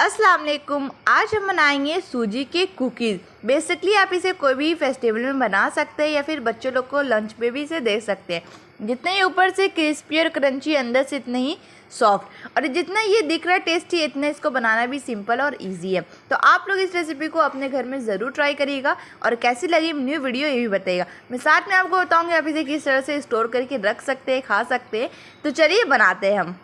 अस्सलाम वालेकुम। आज हम बनाएंगे सूजी के कुकीज़। बेसिकली आप इसे कोई भी फेस्टिवल में बना सकते हैं या फिर बच्चों लोग को लंच में भी इसे दे सकते हैं। जितने ही ऊपर से क्रिस्पी और क्रंची, अंदर से इतने ही सॉफ्ट, और जितना ये दिख रहा है टेस्टी, इतना इसको बनाना भी सिंपल और इजी है। तो आप लोग इस रेसिपी को अपने घर में ज़रूर ट्राई करिएगा और कैसी लगी न्यू वीडियो ये भी बताइएगा। मैं साथ में आपको बताऊँगी आप इसे किस तरह से स्टोर करके रख सकते हैं, खा सकते हैं। तो चलिए बनाते हैं हम।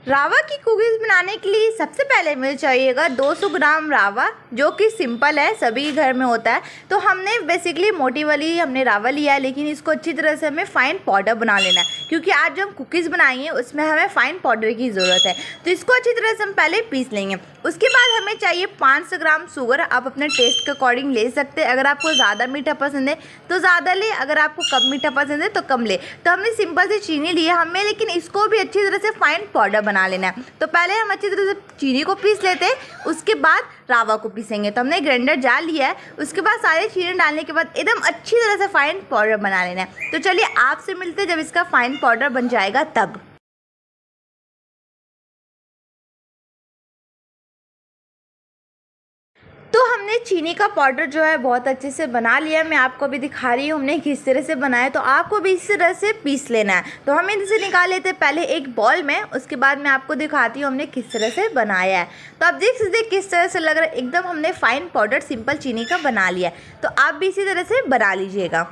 रावा की कुकीज़ बनाने के लिए सबसे पहले मुझे चाहिएगा 200 ग्राम रावा, जो कि सिंपल है, सभी घर में होता है। तो हमने बेसिकली मोटी वाली हमने रावा लिया है, लेकिन इसको अच्छी तरह से हमें फाइन पाउडर बना लेना है, क्योंकि आज जो हम कुकीज़ बनाएंगे उसमें हमें फाइन पाउडर की ज़रूरत है। तो इसको अच्छी तरह से हम पहले पीस लेंगे। उसके बाद हमें चाहिए 500 ग्राम शुगर। आप अपने टेस्ट के अकॉर्डिंग ले सकते हैं। अगर आपको ज़्यादा मीठा पसंद है तो ज़्यादा ले, अगर आपको कम मीठा पसंद है तो कम ले। तो हमने सिंपल सी चीनी ली है हमें, लेकिन इसको भी अच्छी तरह से फाइन पाउडर बना लेना है। तो पहले हम अच्छी तरह से चीनी को पीस लेते हैं, उसके बाद रावा को पीसेंगे। तो हमने ग्राइंडर जार लिया है, उसके बाद सारे चीनी डालने के बाद एकदम अच्छी तरह से फाइन पाउडर बना लेना है। तो चलिए आपसे मिलते हैं जब इसका फाइन पाउडर बन जाएगा तब। तो हमने चीनी का पाउडर जो है बहुत अच्छे से बना लिया। मैं आपको भी दिखा रही हूँ हमने किस तरह से बनाया, तो आपको भी इस तरह से पीस लेना है। तो हम इसे निकाल लेते हैं पहले एक बॉल में, उसके बाद मैं आपको दिखाती हूँ हमने किस तरह से बनाया है। तो आप देख सकते हैं किस तरह से लग रहा है, एकदम हमने फाइन पाउडर सिंपल चीनी का बना लिया है। तो आप भी इसी तरह से बना लीजिएगा।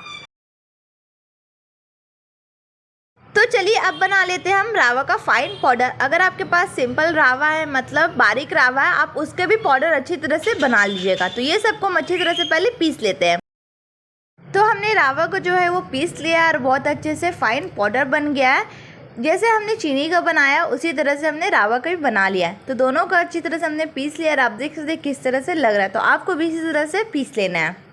तो चलिए अब बना लेते हैं हम रावा का फाइन पाउडर। अगर आपके पास सिंपल रावा है, मतलब बारीक रावा है, आप उसके भी पाउडर अच्छी तरह से बना लीजिएगा। तो ये सबको हम अच्छी तरह से पहले पीस लेते हैं। तो हमने रावा को जो है वो पीस लिया और बहुत अच्छे से फाइन पाउडर बन गया है। जैसे हमने चीनी का बनाया उसी तरह से हमने रावा का भी बना लिया है। तो दोनों का अच्छी तरह से हमने पीस लिया और आप देख सकते हैं किस तरह से लग रहा है। तो आपको भी इसी तरह से पीस लेना है।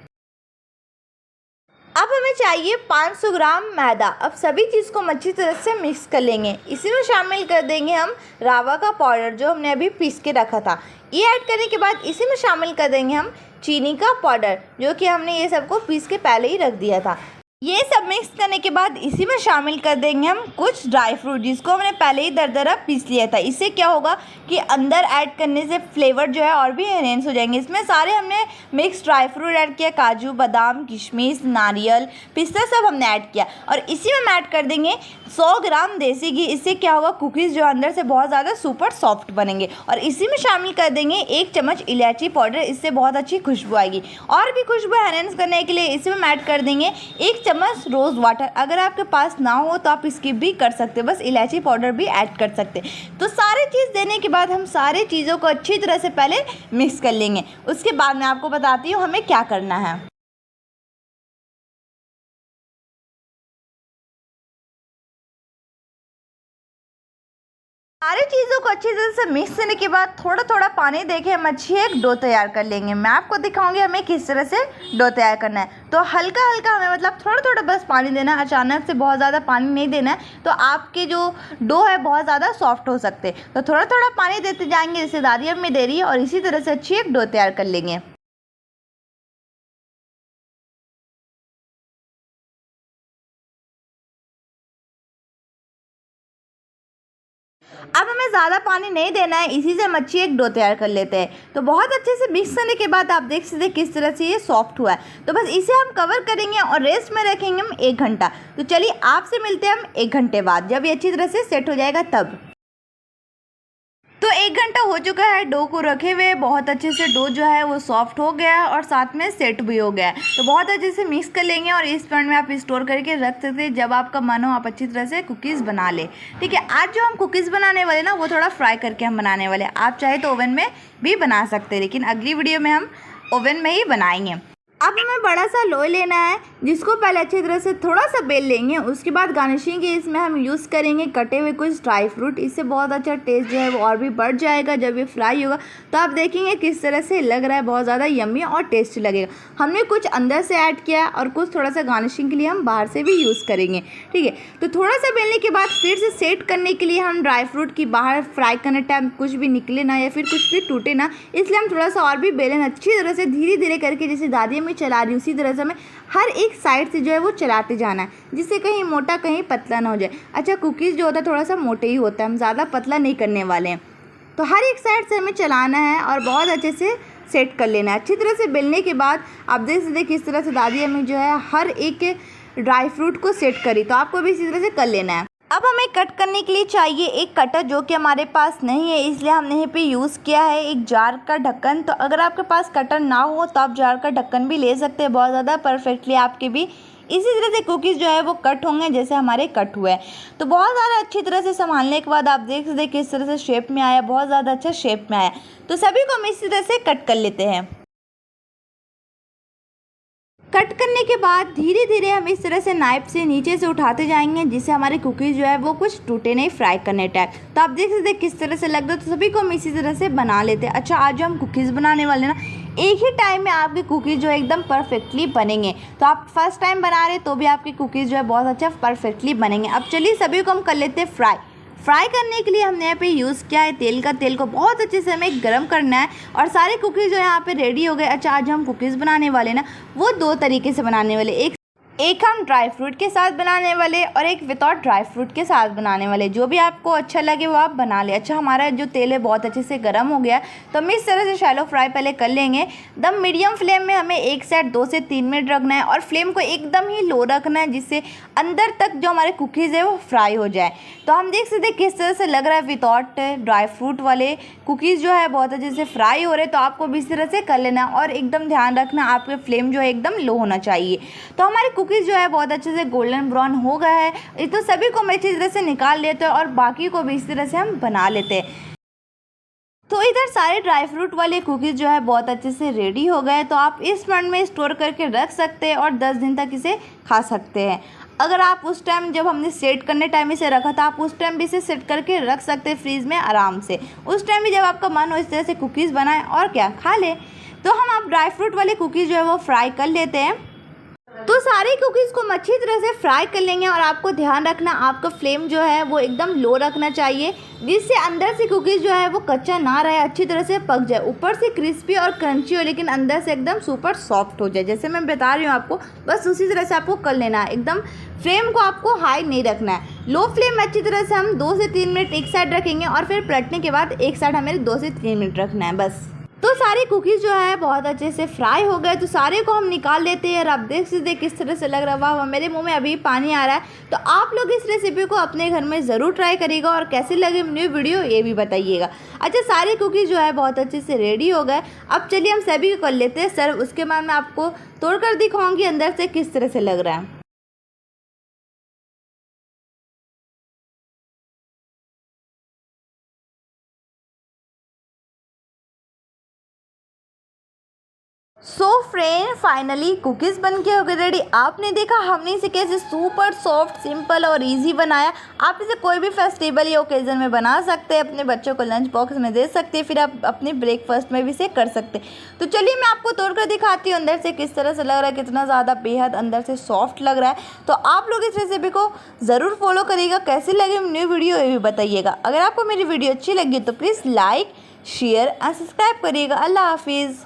अब हमें चाहिए 500 ग्राम मैदा। अब सभी चीज़ को हम अच्छी तरह से मिक्स कर लेंगे। इसी में शामिल कर देंगे हम रावा का पाउडर जो हमने अभी पीस के रखा था। ये ऐड करने के बाद इसी में शामिल कर देंगे हम चीनी का पाउडर, जो कि हमने ये सबको पीस के पहले ही रख दिया था। ये सब मिक्स करने के बाद इसी में शामिल कर देंगे हम कुछ ड्राई फ्रूट, जिसको हमने पहले ही दरदरा पीस लिया था। इससे क्या होगा कि अंदर ऐड करने से फ्लेवर जो है और भी एनहेंस हो जाएंगे। इसमें सारे हमने मिक्स ड्राई फ्रूट ऐड किया, काजू, बादाम, किशमिश, नारियल, पिस्ता सब हमने ऐड किया। और इसी में हम ऐड कर देंगे 100 ग्राम देसी घी। इससे क्या होगा, कुकीज़ जो अंदर से बहुत ज़्यादा सुपर सॉफ्ट बनेंगे। और इसी में शामिल कर देंगे 1 चम्मच इलायची पाउडर। इससे बहुत अच्छी खुशबू आएगी। और भी खुशबू एनहेंस करने के लिए इसी में ऐड कर देंगे 1 चम्मच रोज़ वाटर। अगर आपके पास ना हो तो आप स्किप भी कर सकते हैं, बस इलायची पाउडर भी ऐड कर सकते हैं। तो सारे चीज़ देने के बाद हम सारे चीज़ों को अच्छी तरह से पहले मिक्स कर लेंगे। उसके बाद मैं आपको बताती हूँ हमें क्या करना है। सारी चीज़ों को अच्छी तरह से मिक्स करने के बाद थोड़ा थोड़ा पानी देके हम अच्छी एक डो तैयार कर लेंगे। मैं आपको दिखाऊंगी हमें किस तरह से डो तैयार करना है। तो हल्का हल्का हमें, मतलब थोड़ा थोड़ा बस पानी देना है, अचानक से बहुत ज़्यादा पानी नहीं देना है। तो आपके जो डो है बहुत ज़्यादा सॉफ्ट हो सकते हैं। तो थोड़ा थोड़ा पानी देते जाएंगे, जैसे दादी अम्मी दे रही है, और इसी तरह से अच्छी एक डो तैयार कर लेंगे। अब हमें ज़्यादा पानी नहीं देना है, इसी से हम अच्छी एक डो तैयार कर लेते हैं। तो बहुत अच्छे से मिक्स करने के बाद आप देख सकते हैं किस तरह से ये सॉफ्ट हुआ है। तो बस इसे हम कवर करेंगे और रेस्ट में रखेंगे हम 1 घंटा। तो चलिए आपसे मिलते हैं हम 1 घंटे बाद, जब ये अच्छी तरह से सेट हो जाएगा तब। तो 1 घंटा हो चुका है डो को रखे हुए। बहुत अच्छे से डो जो है वो सॉफ्ट हो गया है और साथ में सेट भी हो गया है। तो बहुत अच्छे से मिक्स कर लेंगे और इस पैन में आप स्टोर करके रख सकते हैं। जब आपका मन हो आप अच्छी तरह से कुकीज़ बना ले। ठीक है, आज जो हम कुकीज़ बनाने वाले ना वो थोड़ा फ्राई करके हम बनाने वाले। आप चाहे तो ओवन में भी बना सकते हैं, लेकिन अगली वीडियो में हम ओवन में ही बनाएंगे। अब हमें बड़ा सा लोई लेना है, जिसको पहले अच्छी तरह से थोड़ा सा बेल लेंगे। उसके बाद गार्निशिंग के इसमें हम यूज़ करेंगे कटे हुए कुछ ड्राई फ्रूट। इससे बहुत अच्छा टेस्ट जो है वो और भी बढ़ जाएगा जब ये फ्राई होगा। तो आप देखेंगे किस तरह से लग रहा है, बहुत ज़्यादा यम्मी और टेस्टी लगेगा। हमने कुछ अंदर से ऐड किया है और कुछ थोड़ा सा गार्निशिंग के लिए हम बाहर से भी यूज़ करेंगे। ठीक है, तो थोड़ा सा बेलने के बाद फिर से सेट करने के लिए हम ड्राई फ्रूट की बाहर फ्राई करने टाइम कुछ भी निकले ना या फिर कुछ भी टूटे ना, इसलिए हम थोड़ा सा और भी बेलें अच्छी तरह से, धीरे धीरे करके, जैसे दादी में चला रही उसी तरह से हमें हर एक साइड से जो है वो चलाते जाना है, जिससे कहीं मोटा कहीं पतला ना हो जाए। अच्छा, कुकीज़ जो होता है थोड़ा सा मोटे ही होता है, हम ज़्यादा पतला नहीं करने वाले हैं। तो हर एक साइड से हमें चलाना है और बहुत अच्छे से सेट कर लेना है। अच्छी तरह से बेलने के बाद आप देख सकते हैं किस तरह से दादी हमें जो है हर एक ड्राई फ्रूट को सेट करी, तो आपको भी इसी तरह से कर लेना है। अब हमें कट करने के लिए चाहिए एक कटर, जो कि हमारे पास नहीं है, इसलिए हमने यहीं पे यूज़ किया है एक जार का ढक्कन। तो अगर आपके पास कटर ना हो तो आप जार का ढक्कन भी ले सकते हैं, बहुत ज़्यादा परफेक्टली आपके भी इसी तरह से कुकीज़ जो है वो कट होंगे जैसे हमारे कट हुए हैं। तो बहुत ज़्यादा अच्छी तरह से संभालने के बाद आप देख सकते हैं किस तरह से शेप में आया, बहुत ज़्यादा अच्छा शेप में आया। तो सभी को हम इसी तरह से कट कर लेते हैं। कट करने के बाद धीरे धीरे हम इस तरह से नाइफ से नीचे से उठाते जाएंगे, जिससे हमारे कुकीज़ जो है वो कुछ टूटे नहीं फ्राई करने टाइम। तो आप देख सकते हैं किस तरह से लग रहा है। तो सभी को हम इसी तरह से बना लेते हैं। अच्छा, आज जो हम कुकीज़ बनाने वाले ना, एक ही टाइम में आपके कुकीज़ जो है एकदम परफेक्टली बनेंगे। तो आप फर्स्ट टाइम बना रहे तो भी आपके कुकीज़ जो है बहुत अच्छा परफेक्टली बनेंगे। अब चलिए सभी को हम कर लेते हैं फ्राई करने के लिए हमने यहाँ पे यूज़ किया है तेल को बहुत अच्छे से हमें गरम करना है और सारे कुकीज़ जो है यहाँ पे रेडी हो गए। अच्छा, आज हम कुकीज़ बनाने वाले ना वो दो तरीके से बनाने वाले, एक हम ड्राई फ्रूट के साथ बनाने वाले और एक विदाउट ड्राई फ्रूट के साथ बनाने वाले। जो भी आपको अच्छा लगे वो आप बना ले। अच्छा, हमारा जो तेल है बहुत अच्छे से गर्म हो गया, तो हम इस तरह से शैलो फ्राई पहले कर लेंगे। दम मीडियम फ्लेम में हमें एक साइड 2 से 3 मिनट रखना है और फ्लेम को एकदम ही लो रखना है, जिससे अंदर तक जो हमारे कुकीज़ है वो फ्राई हो जाए। तो हम देख सकते हैं किस तरह से लग रहा है विदाउट ड्राई फ्रूट वाले कुकीज़ जो है बहुत अच्छे से फ्राई हो रहे। तो आपको भी इस तरह से कर लेना और एकदम ध्यान रखना आपके फ्लेम जो है एकदम लो होना चाहिए। तो हमारे कुकीज़ जो है बहुत अच्छे से गोल्डन ब्राउन हो गया है। तो सभी को हम अच्छी तरह से निकाल लेते हैं और बाकी को भी इस तरह से हम बना लेते हैं। तो इधर सारे ड्राई फ्रूट वाले कुकीज़ जो है बहुत अच्छे से रेडी हो गए। तो आप इस फंड में स्टोर करके रख सकते हैं और 10 दिन तक इसे खा सकते हैं। अगर आप उस टाइम जब हमने सेट करने टाइम इसे रखा था, आप उस टाइम भी इसे सेट करके रख सकते हैं फ्रीज़ में आराम से। उस टाइम भी जब आपका मन हो इस तरह से कुकीज़ बनाएं और क्या खा ले। तो हम आप ड्राई फ्रूट वाले कुकीज़ जो है वो फ्राई कर लेते हैं। तो सारे कुकीज़ को हम अच्छी तरह से फ्राई कर लेंगे और आपको ध्यान रखना आपका फ्लेम जो है वो एकदम लो रखना चाहिए, जिससे अंदर से कुकीज़ जो है वो कच्चा ना रहे, अच्छी तरह से पक जाए, ऊपर से क्रिस्पी और क्रंची हो लेकिन अंदर से एकदम सुपर सॉफ्ट हो जाए। जैसे मैं बता रही हूँ आपको, बस उसी तरह से आपको कर लेना है। एकदम फ्लेम को आपको हाई नहीं रखना है, लो फ्लेम अच्छी तरह से हम 2 से 3 मिनट एक साइड रखेंगे और फिर पलटने के बाद एक साइड हमें 2 से 3 मिनट रखना है बस। तो सारे कुकीज़ जो है बहुत अच्छे से फ्राई हो गए। तो सारे को हम निकाल लेते हैं और आप देख सकते हैं किस तरह से लग रहा है। वाह, मेरे मुंह में अभी पानी आ रहा है। तो आप लोग इस रेसिपी को अपने घर में ज़रूर ट्राई करिएगा और कैसे लगे न्यू वीडियो ये भी बताइएगा। अच्छा, सारे कुकीज़ जो है बहुत अच्छे से रेडी हो गए। अब चलिए हम सभी को कर लेते हैं सर्व। उसके बाद मैं आपको तोड़कर दिखाऊँगी अंदर से किस तरह से लग रहा है। सो फ्रेंड, फाइनली कुकीज़ बन के हो गए रेडी। आपने देखा हमने इसे कैसे सुपर सॉफ्ट, सिंपल और इजी बनाया। आप इसे कोई भी फेस्टिवल या ओकेजन में बना सकते हैं, अपने बच्चों को लंच बॉक्स में दे सकते हैं, फिर आप अपने ब्रेकफास्ट में भी इसे कर सकते हैं। तो चलिए मैं आपको तोड़कर दिखाती हूँ अंदर से किस तरह से लग रहा है, कितना ज़्यादा बेहद अंदर से सॉफ्ट लग रहा है। तो आप लोग इस रेसिपी को ज़रूर फॉलो करिएगा। कैसी लगी न्यू वीडियो ये भी बताइएगा। अगर आपको मेरी वीडियो अच्छी लगी तो प्लीज़ लाइक, शेयर और सब्सक्राइब करिएगा। अल्लाह हाफिज़।